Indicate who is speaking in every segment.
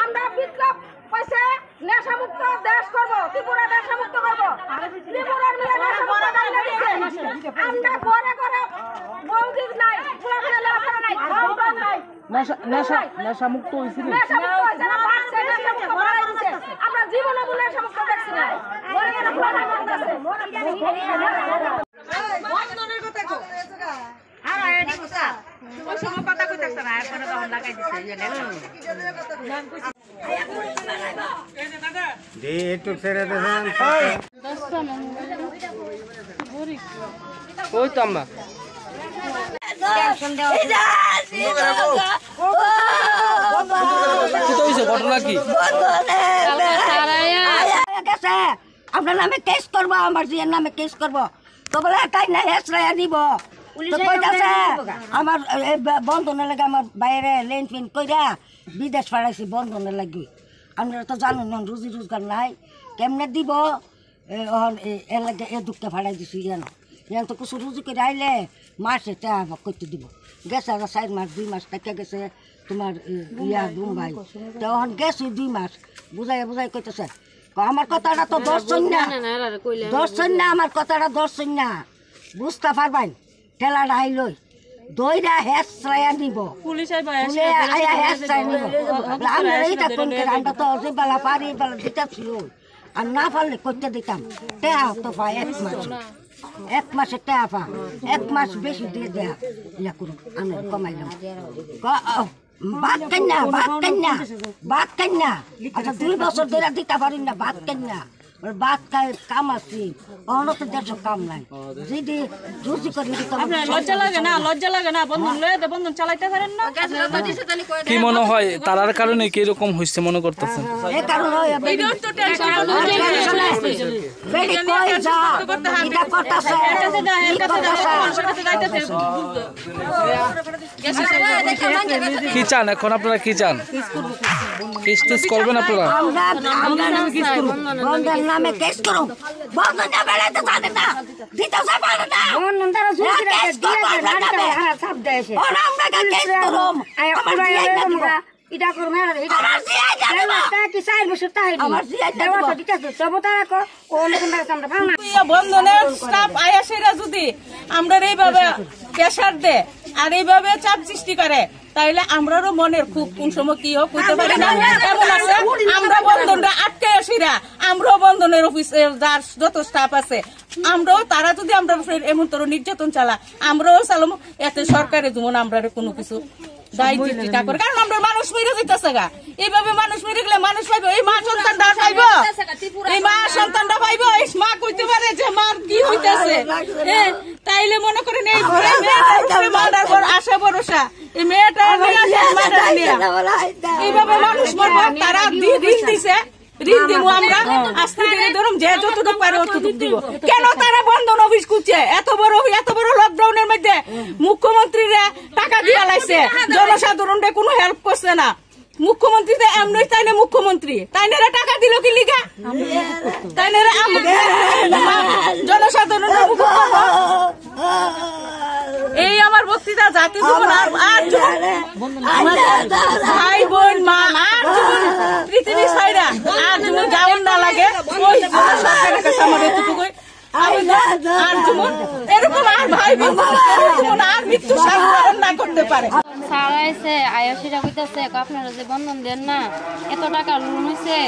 Speaker 1: আমরা বিপ্লব পয়সা নেশামুক্ত দেশ করব, ত্রিপুরা নেশামুক্ত করব। ত্রিপুরার মিলে আমরা ঘরে ঘরে মৌলিক নাই, পুরা মিলে লেখাপড়া নাই, ধর্ম নাই।
Speaker 2: নেশামুক্ত হয়েছিল,
Speaker 1: আমরা জীবনে নেশামুক্ত দেখছি না।
Speaker 2: ওই তো আমরা ঘটনা কি
Speaker 3: আপনার নামে কেস করবো, আমার জিয়ার নামে কেস করবো। তো বলে তাই না হেসরাইয়া দিব। আমার বন্ধনের লাগে আমার বাইরে লেন ফিন কইরা বিদেশ পাঠাইছি বন্ধনের লাগি। আপনারা তো জানেন রুজি রোজগার নাই, কেমনে দিব এর লাগে এ দুঃখে ফাড়াই দিছি। ইয়ান তো কিছু রুজি করে আইলে মাসে টাকা করতে দিব। গেছে আর 4 মাস 2 মাস টাকা গেছে তোমার ইয়া দুম্বাই। তখন গেছি 2 মাস বুঝাই বুঝাই কইতেছে আমার কথাটা তো দর্শন না, দর্শন না, আমার কথাটা দর্শন না, বুঝতে পারবেন। ঠেলাটা আইলই দইরা হেসরাইয়া নিব, আয়া হেসরাই নিব। আমরা এইটা কোন আমরা তো যেবেলা পারি বেলা দিতেছিল, আর না পারলে করতে দিতাম। টেহা তো পাই 1 মাস, 1 মাসে টেহা পা, 1 মাস বেশি দিয়ে দেয়া ইয়া করুন আমরা কমাইলাম। বাদ কন্যা, বাদ কন্যা, বাদ কন্যা। আচ্ছা 2 বছর ধরে দিতে পারি না বাদ কন্যা। বাদ কাম আছে, অন্য তো দেশ কাম নাই। যদি রুজি করে
Speaker 4: লজ্জা লাগে না, লজ্জা লাগে না? বন্ধন লয়ে দে, বন্ধন চালাইতে পারেন না।
Speaker 2: কি মনে হয় তারার কারণে কি এরকম হইছে মনে করতেছেন?
Speaker 3: এই কারণে
Speaker 4: ভিডিও তো টেনশন
Speaker 3: বেডি কই যা এটা করতেছে
Speaker 4: এর কাছে দা, এর কাছে দা, ওর কাছে যাইতেছে।
Speaker 2: কি চান এখন আপনারা, কি চান? কেস করবেন আপনারা?
Speaker 3: আমরা নামে কেস করব, বন্ধের নামে কেস করব। বন্ধন না বেড়াতে জানে না, দিতে পারে না। বন্ধন তারা জুড়ে কেস করব, আমরা সব দেশে ওরা আমরা কেস করব। আমরা এটা করব না, এটা আমরা কি 4 বছর তাই আমার দেওয়া তো দিতেছে সব তারা কো কোন কোন আমরা পাও না।
Speaker 4: বন্ধনের স্টাফ আয়াসেরা যদি আমরা এইভাবে প্রেসার দে আর এইভাবে চাপ সৃষ্টি করে, তাইলে আমরারও মনের খুব কোন সময় কি হোক হইতে পারি না। এমন আছে আমরা বন্ধনরা আটকে আসিরা, আমরাও বন্ধনের অফিসে যার যত স্টাফ আছে আমরাও তারা যদি আমরা এমন তোর নির্যাতন চালা আমরাও চালাম, এতে সরকারের যেমন আমরা কোনো কিছু দায়িত্বটা করে। কারণ আমরা মানুষ মেরে যেতেছে গা, এইভাবে মানুষ মেরে গেলে মানুষ পাইবো, এই মা সন্তানটা পাইব, এই মা সন্তানটা পাইব, এই মা কইতে পারে যে মার কি হইতেছে। তাইলে মনে করেন এই মেয়েটার আশা ভরসা, এই মেয়েটা এইভাবে মানুষ মরবো। তারা ঋণ দিছে, ঋণ দিব আমরা আস্তে ধীরে ধরুন যে যতটুকু পারে অতটুকু দিব। কেন তারা বন্ধন অফিস করছে? এত বড় লকডাউনের মধ্যে মুখ্যমন্ত্রীরা টাকা দিয়া লাইছে, জনসাধারণরা কোনো হেল্প করছে না। মুখ্যমন্ত্রী তো এমনি তাই না, মুখ্যমন্ত্রী তাই না টাকা দিল কি লিগা? তাই না জনসাধারণের এই আমার বক্তৃতা জাতি জীবন আর ভাই বোন মা আর পৃথিবী ছাইরা আর যেমন যাওয়ার না লাগে ওই সরকারের কাছে আমার এতটুকুই আর যেমন এরকম আর ভাই বোন আর মৃত্যু সাধারণ না করতে পারে।
Speaker 5: সারাইছে আয়াসিরা কইতাছে আপনারা যে বন্ধন দেন না, এত টাকা লোন হইছে,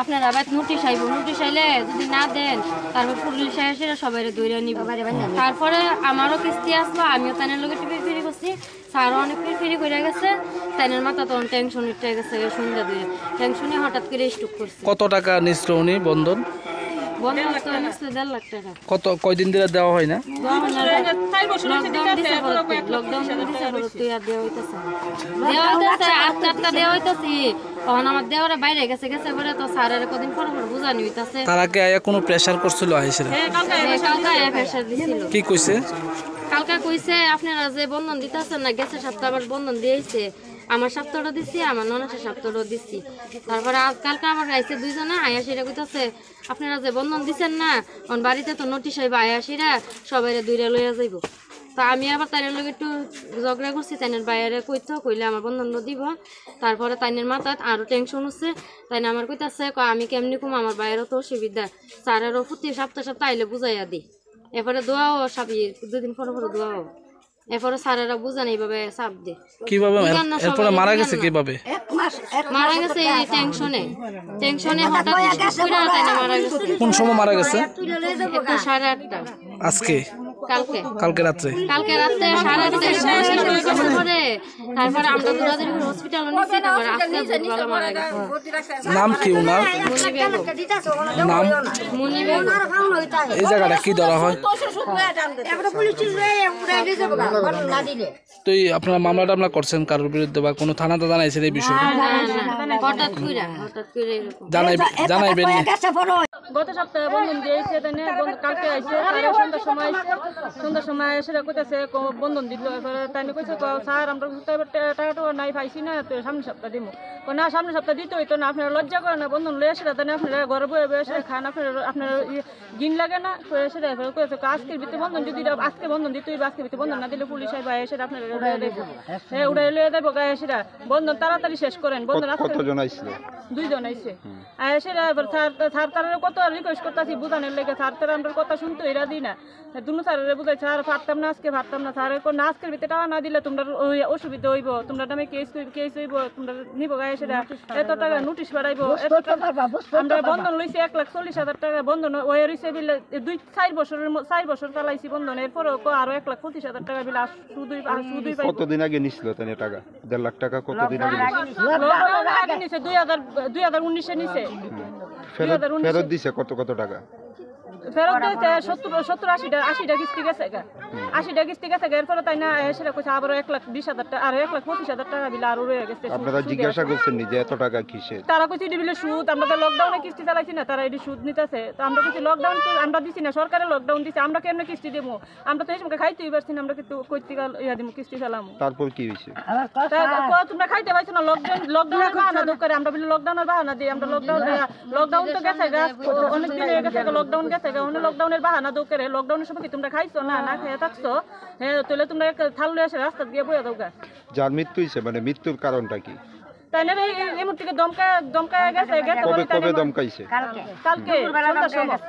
Speaker 5: আপনারা আবার নোটিশ আইব, নোটিশ আইলে যদি না দেন তারপর পুলিশ আয়াসিরা সবাই দৌড়ে নিব। তারপরে আমারও কিস্তি আসলো, আমিও তাইনের লোকে টিপি ফিরি করছি, স্যারও অনেক ফিরি করে গেছে। তাইনের মাথা তখন টেনশন উঠে গেছে, সন্ধ্যা দিয়ে টেনশনে হঠাৎ করে স্ট্রোক করছে।
Speaker 2: কত টাকা নিছিল উনি বন্ধন?
Speaker 5: বন্ধন তো নিচ্ছে 1.5 লাখ টাকা।
Speaker 2: কত কয়দিন ধরে দেওয়া হয় না? তার আগে কোনো প্রেসার করছিল আইসিরা? কি কইছে?
Speaker 5: কালকা কইছে আপনারা যে বন্ধন দিতেছেন না, গেছে সপ্তাহ আবার বন্ধন দিয়েছে, আমার সপ্তাহটা দিচ্ছি, আমার ননাসের সপ্তাহটাও দিচ্ছি। তারপরে আজকালকে আবার আইসে দুইজনে আয়াসিরা কইতাছে আপনারা যে বন্ধন দিচ্ছেন না, আমার বাড়িতে তো নোটিশ হইব, আয়াসিরা সবাই দূরে লইয়া যাইব। তা আমি আবার তাইনের লোক একটু ঝগড়া করছি, তাইনের বাইরে কইলে আমার বন্ধন দিব। তারপরে তাইনের মাথায় আরও টেনশন হচ্ছে, তাই আমার কইতাছে আমি কেমনি কম, আমার বাইরেও তো অসুবিধা, স্যারেরও প্রতি সপ্তাহ আইলে বুঝাইয়া দিই। এরপরে দোয়াও সাবি 2 দিন পরে দোয়াও, এরপরে স্যারেরা বুঝান এইভাবে চাপ দে।
Speaker 2: কিভাবে এরপরে মারা গেছে কিভাবে?
Speaker 5: মারা গেছে এই টেনশনে হঠাৎ করে তাইনা মারা গেছে।
Speaker 2: কোন সময় মারা গেছে?
Speaker 5: 8:30
Speaker 2: আজকে? কালকে রাত্রে?
Speaker 5: কালকে রাতে 8:30 পরে তারপরে আমরা দুরাদের হসপিটালে নিয়েছি, তারপরে আজকে ভোরবেলা মারা গেছে।
Speaker 2: নাম কি ওনার? নাম
Speaker 5: মুনি বেগম।
Speaker 2: এই জায়গাটা কি ধরা হয়? তো আপনারা মামলা টামলা করছেন কারোর বিরুদ্ধে বা কোনো থানাতে জানাইছেন এই বিষয়ে?
Speaker 5: হঠাৎ করে এরকম
Speaker 2: জানাইবেন না?
Speaker 1: গত সপ্তাহে বন্ধন দিয়েছে, কালকে আইসে সন্ধ্যার সময় এসে কইতেছে বন্ধন দিল। এরপরে তাই কইছে স্যার আমরা টাকাটা নাই পাইছি না, তো সামনের সপ্তাহ দিব। না সামনের সপ্তাহ দিতে হইতো না, আপনারা লজ্জা করে না বন্ধন লয়ে এসে তাই আপনারা ঘরে বয়ে বয়ে এসে খান, আপনার গিন লাগে না এসে কইছে আজকের ভিতরে বন্ধন যদি আজকে বন্ধন দিতে হইবে, আজকের ভিতরে বন্ধন না দিলে পুলিশ আইবা এসে আপনারা উড়াই দেবো। হ্যাঁ উড়াই লয়ে দেবো গায়ে এসে বন্ধন তাড়াতাড়ি শেষ করেন। বন্ধন
Speaker 6: কতজন আইছিল?
Speaker 1: 2 জন আইছে। এসে স্যার তারা কত রিকোয়েস্ট করতেছি বুঝানোর লেগে, স্যার তারা আমরা কথা শুনতে এরা দিই না। দুনো স্যারের বুঝাই স্যার পারতাম না, আজকে পারতাম না। স্যারের না আজকের ভিতরে টাকা না দিলে তোমরা অসুবিধা হইব, তোমরা নামে কেস হইব, তোমরা নিব গায়ে সেটা এত টাকা নোটিশ বাড়াইব। আমরা বন্ধন লইছি 1,40,000 টাকা বন্ধন ওয়ে রইছে বিলে 4 বছর চালাইছি বন্ধন। এরপরে আরো 1,25,000 টাকা বিলে শুধুই
Speaker 6: কতদিন আগে নিছিল তাই টাকা? 1.5 লাখ টাকা কতদিন আগে
Speaker 1: নিছে? 2019-এ নিছে।
Speaker 6: ফেরত দিছে কত টাকা?
Speaker 1: ফেরত দিয়েছে 70-80টা কিস্তি গেছে, 80টা কিস্তি গেছে। এরপরে তাই না সেটা কইছে আবার 1,20,000 টাকা আর 1,25,000 টাকা বিলে আরো রয়ে গেছে।
Speaker 6: আপনারা জিজ্ঞাসা করছেন নি যে এত টাকা কিসের?
Speaker 1: তারা কইছে এটি বিলে সুদ, আমরা তো লকডাউনে কিস্তি চালাইছি না, তারা এটি সুদ নিতেছে। তো আমরা কইছি লকডাউন তো আমরা দিছি না, সরকারে লকডাউন দিছে, আমরা কেমনে কিস্তি দেবো? আমরা তো এই সময় খাইতেই পারছি না, আমরা কিন্তু কইতে দিব কিস্তি চালামো।
Speaker 6: তারপর কি হইছে?
Speaker 1: তোমরা খাইতে পারছো না, লকডাউনের বাহানা দোক করে আমরা বিলে লকডাউনের বাহানা দিই। আমরা লকডাউন তো গেছে অনেক দিন হয়ে গেছে, লকডাউন গেছে লকডাউনের বাহানা দোক করে। লকডাউনের সময় কি তোমরা খাইছো না, না খেয়ে থাকছো? হ্যাঁ তাহলে তোমরা থাল লয়ে এসে রাস্তা দিয়ে বয়ে দাও।
Speaker 6: যার মৃত্যু হইছে মানে মৃত্যুর কারণটা কি?
Speaker 1: তাই না এই মুহূর্তে দমকা গেছে।
Speaker 6: কবে দমকাইছে?
Speaker 1: কালকে সন্ধ্যার সময়।